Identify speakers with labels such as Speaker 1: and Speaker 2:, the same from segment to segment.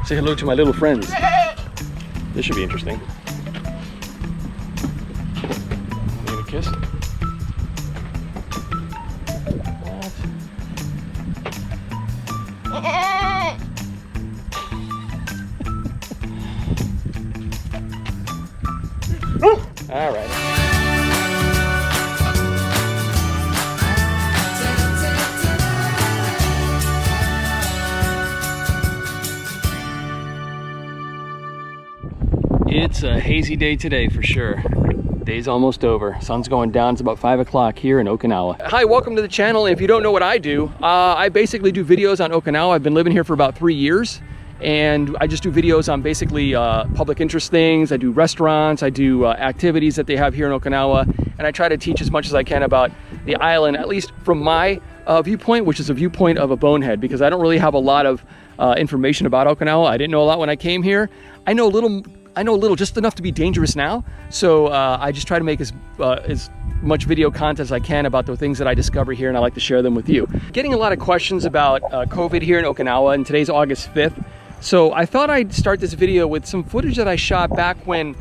Speaker 1: Say hello to my little friends. This should be interesting. You gonna kiss? All right. It's a hazy day today for sure. Day's almost over. Sun's going down. It's about 5 o'clock here in Okinawa. Hi, welcome to the channel. If you don't know what I do, I basically do videos on Okinawa. I've been living here for about 3 years. And I just do videos on basically public interest things. I do restaurants, I do activities that they have here in Okinawa, and I try to teach as much as I can about the island, at least from my viewpoint, which is a viewpoint of a bonehead, because I don't really have a lot of information about Okinawa. I didn't know a lot when I came here. I know a little, just enough to be dangerous now. So I just try to make as much video content as I can about the things that I discover here, and I like to share them with you. Getting a lot of questions about COVID here in Okinawa, and today's August 5th. So I thought I'd start this video with some footage that I shot back when...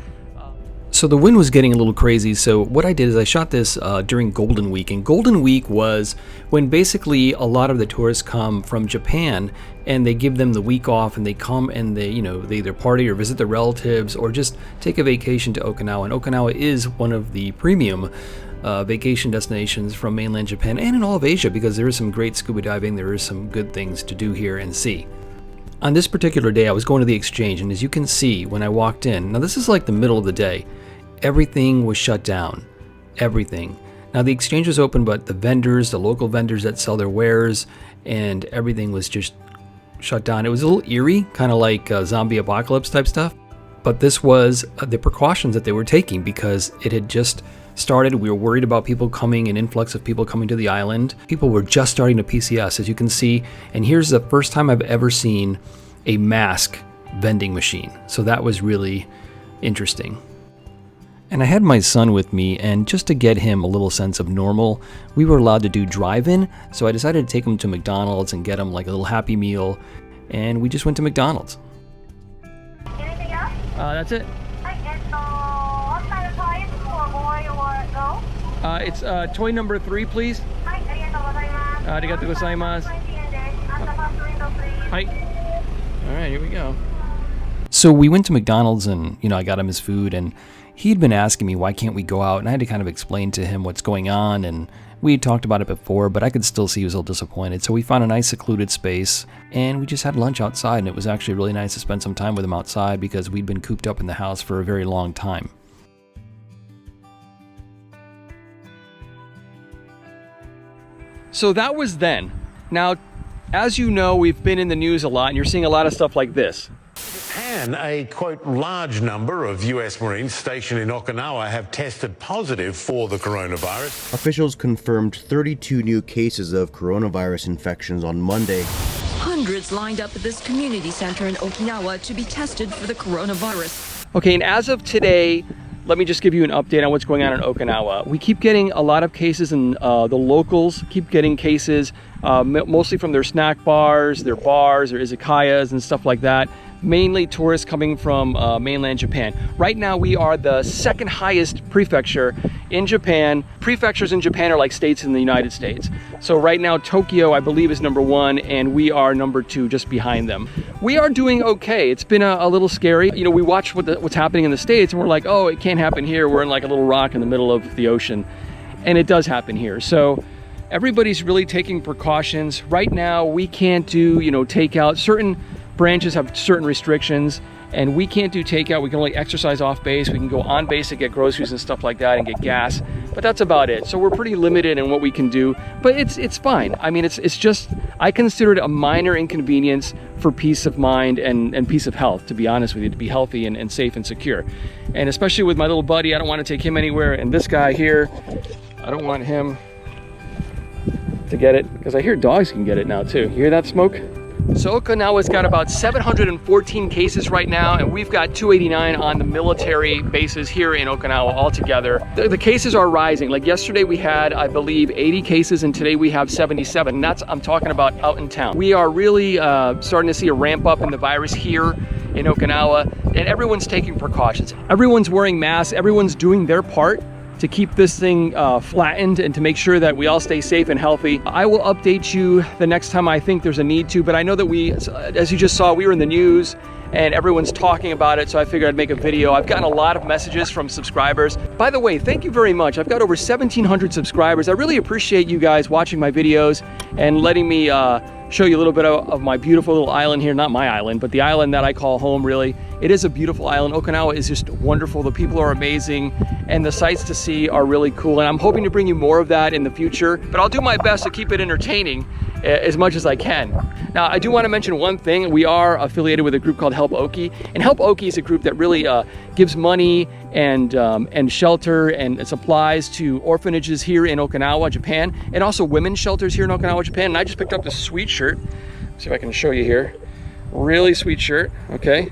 Speaker 1: So the wind was getting a little crazy, so what I did is I shot this during Golden Week, and Golden Week was when basically a lot of the tourists come from Japan and they give them the week off and they come and they either party or visit their relatives or just take a vacation to Okinawa. And Okinawa is one of the premium vacation destinations from mainland Japan and in all of Asia, because there is some great scuba diving, there is some good things to do here and see. On this particular day, I was going to the exchange, and as you can see when I walked in, now this is like the middle of the day, everything was shut down. Everything. Now the exchange was open, but the vendors, the local vendors that sell their wares, and everything was just shut down. It was a little eerie, kind of like zombie apocalypse type stuff, but this was the precautions that they were taking because it had just started. We were worried about people coming, an influx of people coming to the island. People were just starting to PCS, as you can see, and here's the first time I've ever seen a mask vending machine. So that was really interesting. And I had my son with me, and just to get him a little sense of normal, we were allowed to do drive-in, so I decided to take him to McDonald's and get him like a little Happy Meal, and we just went to McDonald's.
Speaker 2: Anything else?
Speaker 1: That's it.
Speaker 2: What kind of toy is it for, boy or girl?
Speaker 1: It's toy number 3, please. Arigatou gozaimasu. Hi. All right, here we go. So we went to McDonald's, and I got him his food, and he'd been asking me why can't we go out, and I had to kind of explain to him what's going on, and we had talked about it before, but I could still see he was a little disappointed. So we found a nice secluded space, and we just had lunch outside, and it was actually really nice to spend some time with him outside because we'd been cooped up in the house for a very long time. So that was then. Now, as you know, we've been in the news a lot, and you're seeing a lot of stuff like this.
Speaker 3: And a, quote, large number of US Marines stationed in Okinawa have tested positive for the coronavirus.
Speaker 4: Officials confirmed 32 new cases of coronavirus infections on Monday.
Speaker 5: Hundreds lined up at this community center in Okinawa to be tested for the coronavirus.
Speaker 1: Okay, and as of today, let me just give you an update on what's going on in Okinawa. We keep getting a lot of cases, and the locals keep getting cases, mostly from their snack bars, their izakayas, and stuff like that. Mainly tourists coming from mainland Japan. Right now we are the second highest prefecture in Japan. Prefectures in Japan are like states in the United States. So right now Tokyo, I believe, is number 1, and we are number 2 just behind them. We are doing okay. It's been a little scary. We watch what's happening in the States, and we're like, oh, it can't happen here. We're in like a little rock in the middle of the ocean. And it does happen here. So everybody's really taking precautions. Right now we can't do, takeout. Certain branches have certain restrictions, and we can't do takeout. We can only exercise off base. We can go on base to get groceries and stuff like that and get gas, but that's about it. So we're pretty limited in what we can do, but it's fine. I mean, it's just, I consider it a minor inconvenience for peace of mind and peace of health, to be honest with you, to be healthy and safe and secure. And especially with my little buddy, I don't want to take him anywhere, and this guy here, I don't want him to get it, because I hear dogs can get it now too. You hear that, Smoke? So Okinawa's got about 714 cases right now, and we've got 289 on the military bases here in Okinawa altogether. The cases are rising. Like yesterday we had, I believe, 80 cases, and today we have 77. And I'm talking about out in town. We are really starting to see a ramp up in the virus here in Okinawa, and everyone's taking precautions. Everyone's wearing masks, everyone's doing their part to keep this thing flattened and to make sure that we all stay safe and healthy. I will update you the next time I think there's a need to, but I know that as you just saw, we were in the news and everyone's talking about it, so I figured I'd make a video. I've gotten a lot of messages from subscribers. By the way, thank you very much. I've got over 1,700 subscribers. I really appreciate you guys watching my videos and letting me show you a little bit of my beautiful little island here. Not my island, but the island that I call home, really. It is a beautiful island. Okinawa is just wonderful. The people are amazing, and the sights to see are really cool. And I'm hoping to bring you more of that in the future, but I'll do my best to keep it entertaining as much as I can. Now, I do want to mention one thing. We are affiliated with a group called Help Oki, and Help Oki is a group that really gives money and shelter and supplies to orphanages here in Okinawa, Japan, and also women's shelters here in Okinawa, Japan. And I just picked up this sweet shirt. See if I can show you here. Really sweet shirt, okay?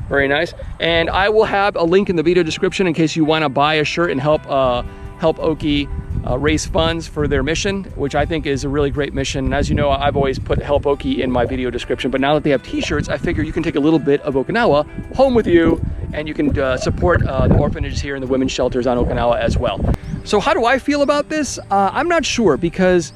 Speaker 1: Very nice. And I will have a link in the video description in case you want to buy a shirt and help Oki raise funds for their mission, which I think is a really great mission. And as you know, I've always put Help Oki in my video description, but now that they have t-shirts, I figure you can take a little bit of Okinawa home with you, and you can support the orphanages here and the women's shelters on Okinawa as well. So how do I feel about this? I'm not sure, because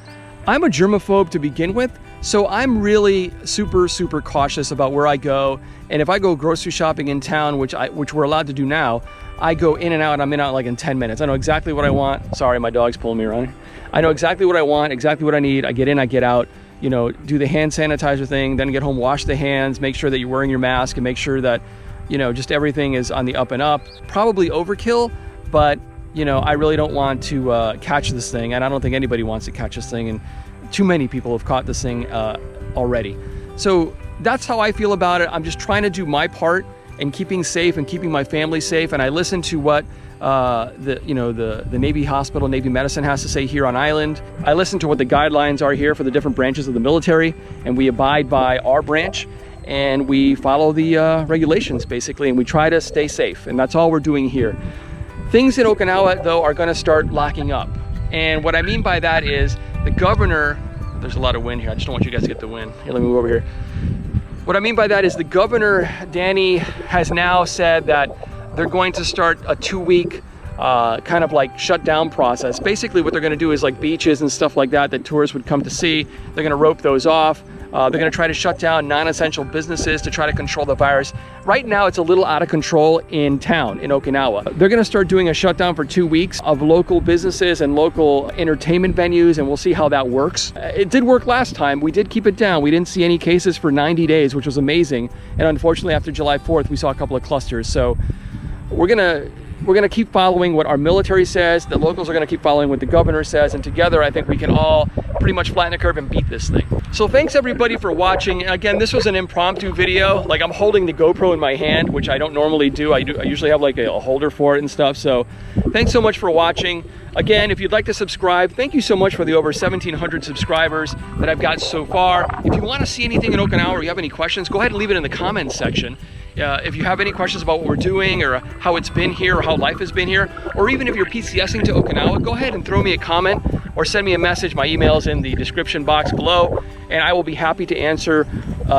Speaker 1: I'm a germaphobe to begin with, so I'm really super cautious about where I go. And if I go grocery shopping in town, which we're allowed to do now, I go in and out. I'm in and out like in 10 minutes. I know exactly what I want. Sorry, my dog's pulling me around. I know exactly what I want, exactly what I need. I get in, I get out, you know, do the hand sanitizer thing, then get home, wash the hands, make sure that you're wearing your mask, and make sure that, you know, just everything is on the up and up. Probably overkill, but, you know, I really don't want to catch this thing, and I don't think anybody wants to catch this thing, and too many people have caught this thing already. So that's how I feel about it. I'm just trying to do my part in keeping safe and keeping my family safe, and I listen to what the Navy hospital, Navy medicine has to say here on island. I listen to what the guidelines are here for the different branches of the military, and we abide by our branch, and we follow the regulations basically, and we try to stay safe, and that's all we're doing here. Things in Okinawa, though, are going to start locking up, and what I mean by that is the governor, there's a lot of wind here, I just don't want you guys to get the wind. Here, let me move over here. What I mean by that is the governor, Danny, has now said that they're going to start a 2-week kind of like shutdown process. Basically what they're going to do is like beaches and stuff like that tourists would come to see, they're going to rope those off. They're going to try to shut down non-essential businesses to try to control the virus. Right now, it's a little out of control in town, in Okinawa. They're going to start doing a shutdown for 2 weeks of local businesses and local entertainment venues, and we'll see how that works. It did work last time. We did keep it down. We didn't see any cases for 90 days, which was amazing. And unfortunately, after July 4th, we saw a couple of clusters. So we're gonna keep following what our military says. The locals are gonna keep following what the governor says, and together I think we can all pretty much flatten the curve and beat this thing. So thanks everybody for watching. Again, this was an impromptu video. Like, I'm holding the GoPro in my hand, which I don't normally do. I usually have like a holder for it and stuff. So thanks so much for watching. Again, if you'd like to subscribe, thank you so much for the over 1,700 subscribers that I've got so far. If you want to see anything in Okinawa or you have any questions, go ahead and leave it in the comments section. If you have any questions about what we're doing or how it's been here or how life has been here, or even if you're PCSing to Okinawa, go ahead and throw me a comment or send me a message. My email is in the description box below, and I will be happy to answer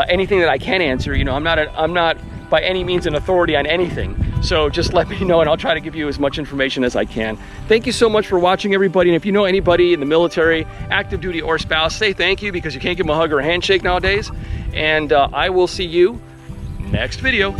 Speaker 1: anything that I can answer. You know, I'm not by any means an authority on anything. So just let me know and I'll try to give you as much information as I can. Thank you so much for watching, everybody. And if you know anybody in the military, active duty or spouse, say thank you, because you can't give them a hug or a handshake nowadays. And I will see you next video.